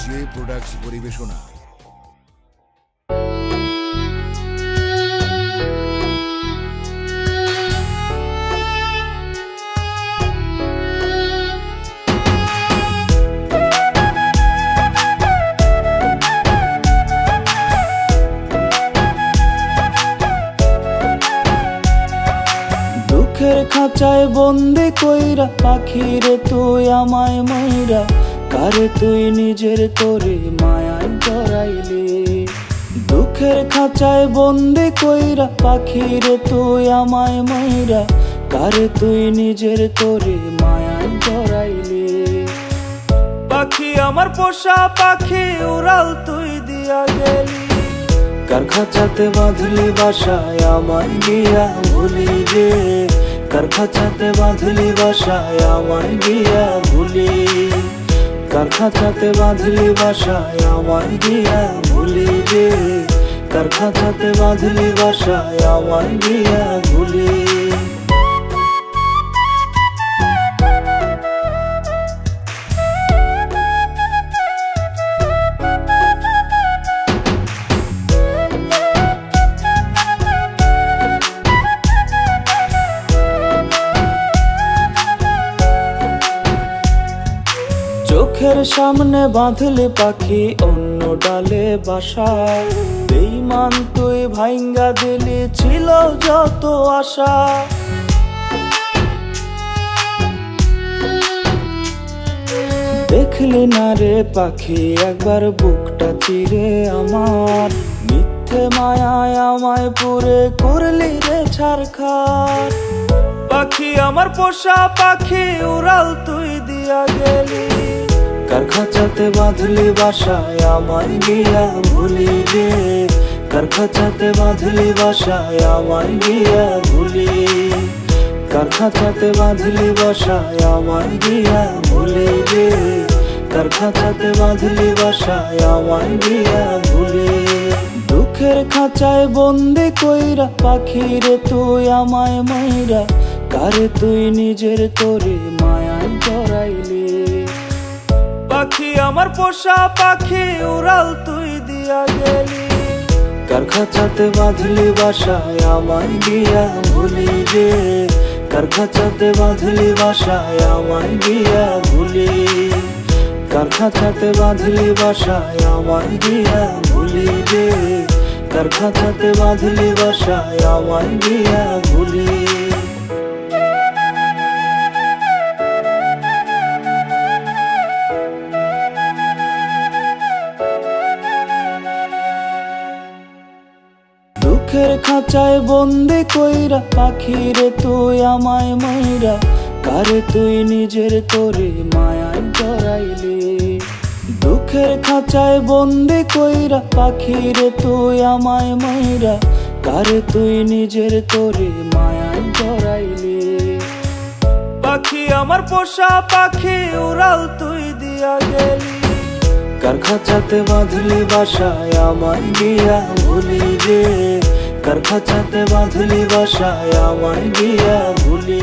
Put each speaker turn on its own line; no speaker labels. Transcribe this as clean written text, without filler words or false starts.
J products পরিবেশনা।
দুঃখের খাঁচায় বন্দি কইরা পাখিরে তুই আমায় মাইরা, কারে তুই নিজের তোরে মায়ায় জড়াইলি। দুঃখের খাঁচায় বন্দি কইরা পাখিরে তুই আমায় মাইরা, কারে তুই নিজের তোরে মায়ায় জড়াইলি। পাখি আমার পোষা পাখি উড়াল তুই দিয়া গেলি, কার খাঁচাতে বাঁধলি বাসায় আমায় গিয়া ভুলি রে, কার খাঁচাতে বাঁধলি বাসায় আমায় গিয়া ভুলি, কার খাঁচাতে বাঁধলি বাসায় আমায় গিয়া ভুলি রে, কার খাঁচাতে বাঁধলি বাসায় আমায় গিয়া ভুলি। চোখের সামনে বাঁধলে পাখি অন্য ডালে বাসা, বেঈমান তুই ভাইঙ্গা দিলি ছিল যত আশা। দেখলি না রে পাখি একবার বুকটা চিরে আমার, মিথ্যে মায়ায় আমায় পুরে করলি রে ছারখার। পাখি আমার পোষা পাখি উড়াল তুই দিয়া গেলি, কার খাঁচাতে বাঁধলি বাসায় আমায় গিয়া ভুলি রে, কার খাঁচাতে বাঁধলি বাসায় আমায় গিয়া ভুলি, কার খাঁচাতে বাঁধলি বাসায় আমায় গিয়া ভুলি রে, কার খাঁচাতে বাঁধলি বাসায় আমায় গিয়া ভুলি। দুঃখের খাঁচায় বন্দি কইরা পাখিরে তুই আমায় মাইরা, কারে তুই নিজের তোরে মায়ায় জড়াইলি। পাখি আমার পোষা পাখি উড়াল তুই দিয়া গেলি, কার খাঁচাতে বাঁধলি বাসায় আমায় গিয়া ভুলি রে, কার খাঁচাতে বাঁধলি বাসায় আমায় গিয়া ভুলি, কার খাঁচাতে বাঁধলি বাসায় আমায় গিয়া ভুলি রে, কার খাঁচাতে বাঁধলি বাসায় আমায় গিয়া ভুলি। দুঃখের খাঁচায় বন্দি কইরা পাখিরে তুই আমায় মাইরা, কারে তুই নিজের তোরে মায়ায় জড়াইলি। দুঃখের খাঁচায় বন্দি কইরা পাখিরে তুই আমায় মাইরা, কারে তুই নিজের তোরে মায়ায় জড়াইলি। পাখি আমার পোষা পাখি উড়াল তুই দিয়া গেলি, কার খাঁচাতে বাঁধলি বাসায় আমায় গিয়া ভুলি রে, কার খাঁচাতে বাঁধলি বাসায় আমায় গিয়া ভুলি।